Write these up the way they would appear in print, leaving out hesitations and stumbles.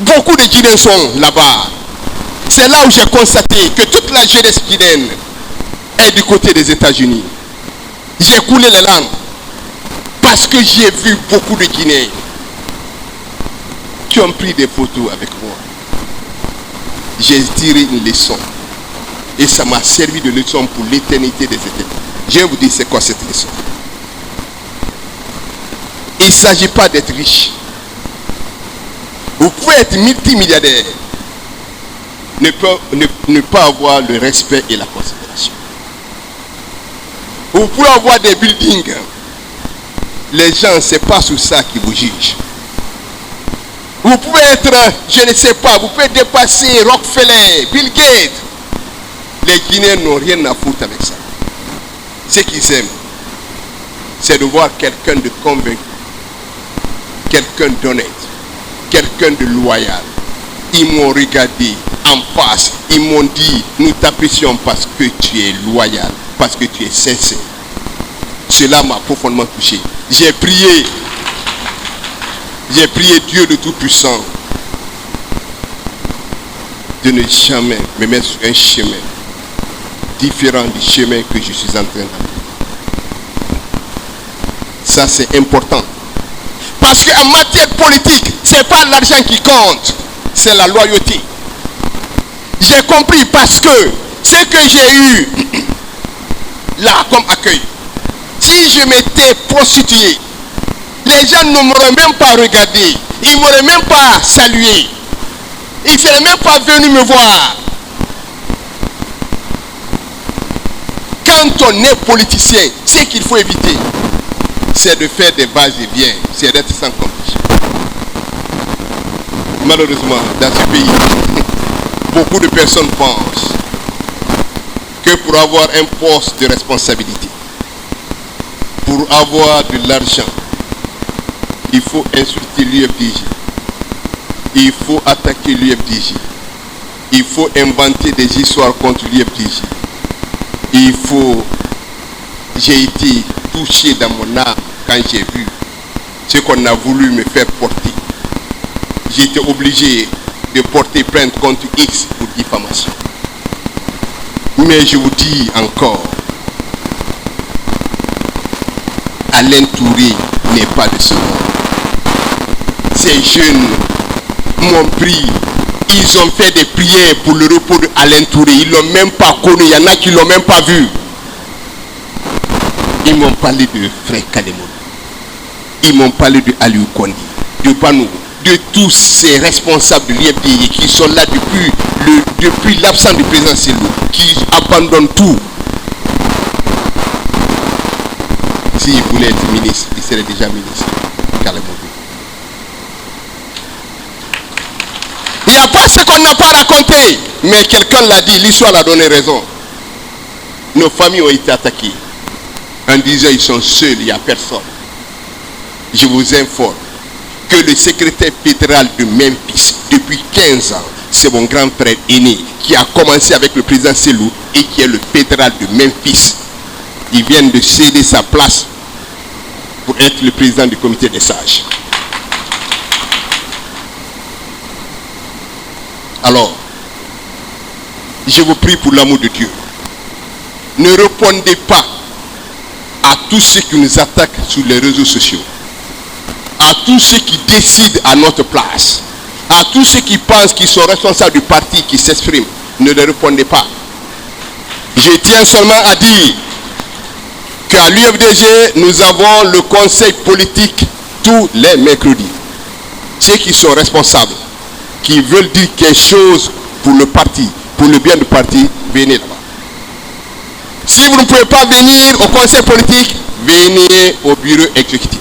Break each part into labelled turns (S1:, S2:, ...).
S1: Beaucoup de Guinéens sont là-bas. C'est là où j'ai constaté que toute la jeunesse guinéenne est du côté des États-Unis. J'ai coulé les larmes parce que j'ai vu beaucoup de Guinéens qui ont pris des photos avec moi. J'ai tiré une leçon et ça m'a servi de leçon pour l'éternité des éternités. Je vais vous dire c'est quoi cette leçon. Il ne s'agit pas d'être riche. Vous pouvez être multimilliardaire, ne pas avoir le respect et la considération. Vous pouvez avoir des buildings. Les gens, ce n'est pas sur ça qui vous jugent. Vous pouvez être, je ne sais pas, vous pouvez dépasser Rockefeller, Bill Gates. Les Guinéens n'ont rien à foutre avec ça. Ce qu'ils aiment, c'est de voir quelqu'un de convaincu, quelqu'un d'honnête, quelqu'un de loyal. Ils m'ont regardé en face, ils m'ont dit, nous t'apprécions parce que tu es loyal, parce que tu es sincère. Cela m'a profondément touché. J'ai prié Dieu de Tout-Puissant de ne jamais me mettre sur un chemin différent du chemin que je suis en train d'aller. Ça c'est important. Parce qu'en matière politique, ce n'est pas l'argent qui compte, c'est la loyauté. J'ai compris parce que ce que j'ai eu là comme accueil, si je m'étais prostitué, les gens ne m'auraient même pas regardé, ils ne m'auraient même pas salué, ils ne seraient même pas venus me voir. Quand on est politicien, ce qu'il faut éviter, c'est de faire des bases et biens, c'est d'être sans compétition. Malheureusement, dans ce pays, beaucoup de personnes pensent que pour avoir un poste de responsabilité, pour avoir de l'argent, il faut insulter l'UFDJ, il faut attaquer l'UFDJ, il faut inventer des histoires contre l'UFDJ, il faut... J'ai été touché dans mon âme quand j'ai vu ce qu'on a voulu me faire porter. J'ai été obligé de porter plainte contre X pour diffamation. Mais je vous dis encore, Alain Touré n'est pas de ce monde. Ces jeunes m'ont pris, ils ont fait des prières pour le repos de Alain Touré. Ils ne l'ont même pas connu, il y en a qui ne l'ont même pas vu. Ils m'ont parlé de Frère Kalemon. Ils m'ont parlé de Aliou Kondi, de Banou, de tous ces responsables de l'IFDI qui sont là depuis l'absence du président Selou, qui abandonnent tout. S'il voulait être ministre, il serait déjà ministre. Kalemon. Il n'y a pas ce qu'on n'a pas raconté, mais quelqu'un l'a dit, l'histoire a donné raison. Nos familles ont été attaquées. En disant ils sont seuls, il n'y a personne. Je vous informe que le secrétaire fédéral de Memphis, depuis 15 ans, c'est mon grand frère aîné qui a commencé avec le président Selou et qui est le fédéral de Memphis. Il vient de céder sa place pour être le président du comité des sages. Alors, je vous prie pour l'amour de Dieu. Ne répondez pas à tous ceux qui nous attaquent sur les réseaux sociaux, à tous ceux qui décident à notre place, à tous ceux qui pensent qu'ils sont responsables du parti qui s'expriment. Ne leur répondez pas. Je tiens seulement à dire qu'à l'UFDG, nous avons le conseil politique tous les mercredis. Ceux qui sont responsables, qui veulent dire quelque chose pour le parti, pour le bien du parti, venez là-bas. Si vous ne pouvez pas venir au conseil politique, venez au bureau exécutif.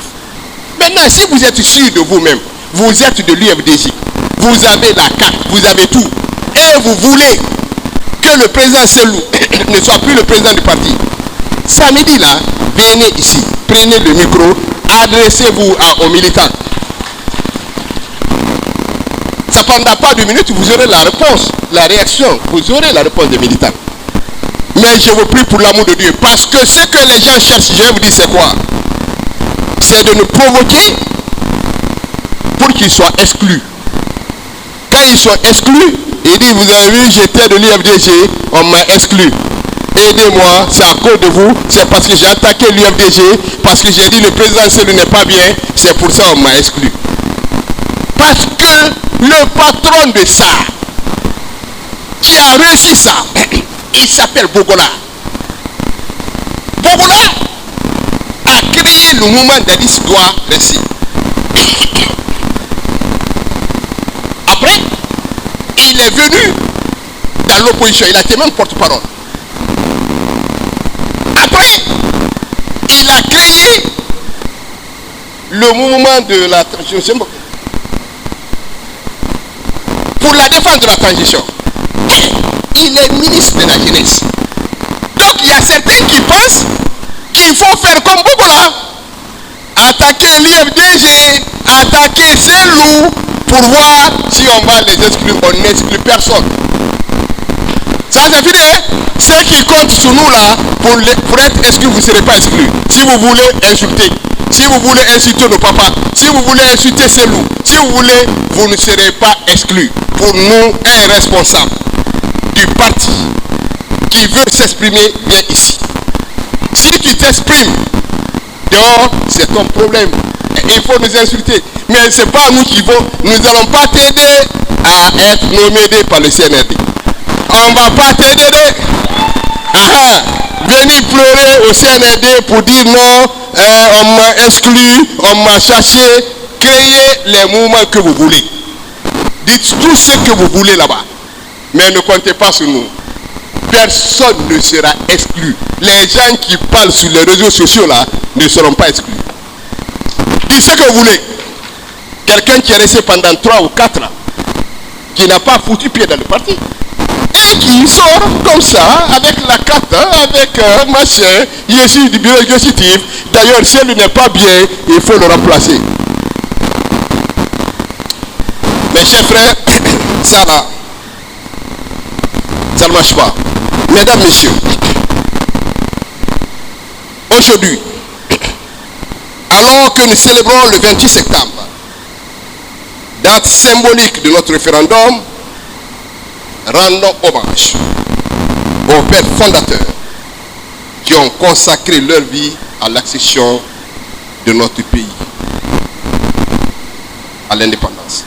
S1: Maintenant, si vous êtes sûr de vous-même, vous êtes de l'UFDJ, vous avez la carte, vous avez tout, et vous voulez que le président Selou ne soit plus le président du parti, samedi là, venez ici, prenez le micro, adressez-vous aux militants. Ça ne prendra pas 2 minutes, vous aurez la réponse, la réaction, vous aurez la réponse des militants. Mais je vous prie pour l'amour de Dieu, parce que ce que les gens cherchent, je vais vous dire c'est quoi? C'est de nous provoquer pour qu'ils soient exclus. quand ils sont exclus, ils disent, vous avez vu, j'étais de l'UFDG, on m'a exclu. Aidez-moi, c'est à cause de vous, c'est parce que j'ai attaqué l'UFDG, parce que j'ai dit le président Selou n'est pas bien, c'est pour ça qu'on m'a exclu. Parce que le patron de ça, qui a réussi ça, il s'appelle Bogola. Bogola a créé le mouvement d'Addis doit rester. Après, il est venu dans l'opposition, il a été même porte-parole. Après, il a créé le mouvement de la transition pour la défense de la transition. Il est ministre de la jeunesse. Donc il y a certains qui pensent qu'il faut faire comme Bogola, attaquer l'IFDG, attaquer Selou pour voir si on va les exclure. On n'exclut personne. Ça c'est fini, hein? Ceux qui comptent sur nous là, pour être exclus, vous ne serez pas exclus. Si vous voulez insulter, si vous voulez insulter nos papas, si vous voulez insulter Selou, si vous voulez, vous ne serez pas exclus. Pour nous, un responsable du parti qui veut s'exprimer, viens ici. Si tu t'exprimes dehors, c'est ton problème. Il faut nous insulter. Mais ce n'est pas nous qui vont. Nous n'allons pas t'aider à être nommé par le CNRD. On ne va pas t'aider. Venir pleurer au CNRD pour dire non, on m'a exclu, on m'a chassé. Créez les mouvements que vous voulez. Dites tout ce que vous voulez là-bas. Mais ne comptez pas sur nous. Personne ne sera exclu. Les gens qui parlent sur les réseaux sociaux là ne seront pas exclus. Dites ce que vous voulez. Quelqu'un qui est resté pendant 3 ou 4 ans, qui n'a pas foutu pied dans le parti, et qui sort comme ça, avec la carte, avec machin, je suis du bureau exécutif, d'ailleurs si elle n'est pas bien, il faut le remplacer. Mes chers frères, ça là, ça ne marche pas. Mesdames, messieurs, aujourd'hui, alors que nous célébrons le 28 septembre, date symbolique de notre référendum, rendons hommage aux pères fondateurs qui ont consacré leur vie à l'accession de notre pays à l'indépendance.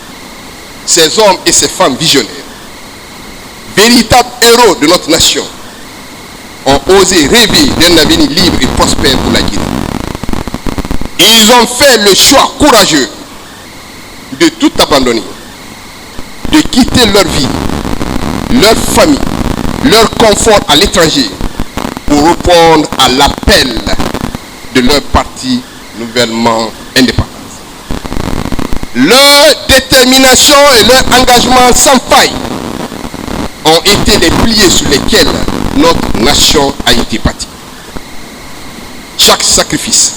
S1: Ces hommes et ces femmes visionnaires, véritables héros de notre nation, ont osé rêver d'un avenir libre et prospère pour la Guinée. Ils ont fait le choix courageux de tout abandonner, de quitter leur vie, leur famille, leur confort à l'étranger pour répondre à l'appel de leur parti nouvellement indépendant. Leur détermination et leur engagement sans faille ont été les piliers sur lesquels notre nation a été bâtie. Chaque sacrifice,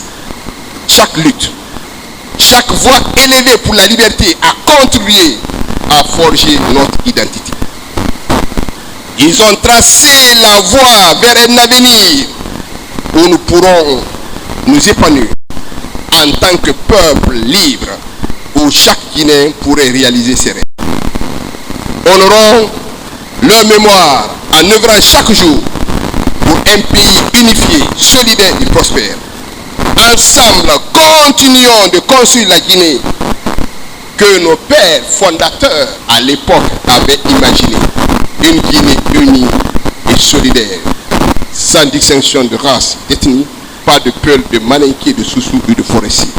S1: chaque lutte, chaque voix élevée pour la liberté a contribué à forger notre identité. Ils ont tracé la voie vers un avenir où nous pourrons nous épanouir en tant que peuple libre, où chaque Guinéen pourrait réaliser ses rêves. Honorons leur mémoire en œuvrant chaque jour pour un pays unifié, solidaire et prospère. Ensemble, continuons de construire la Guinée que nos pères fondateurs à l'époque avaient imaginée. Une Guinée unie et solidaire, sans distinction de race, d'ethnie, pas de peuple, de malinqués, de sous-sous et de forestiers.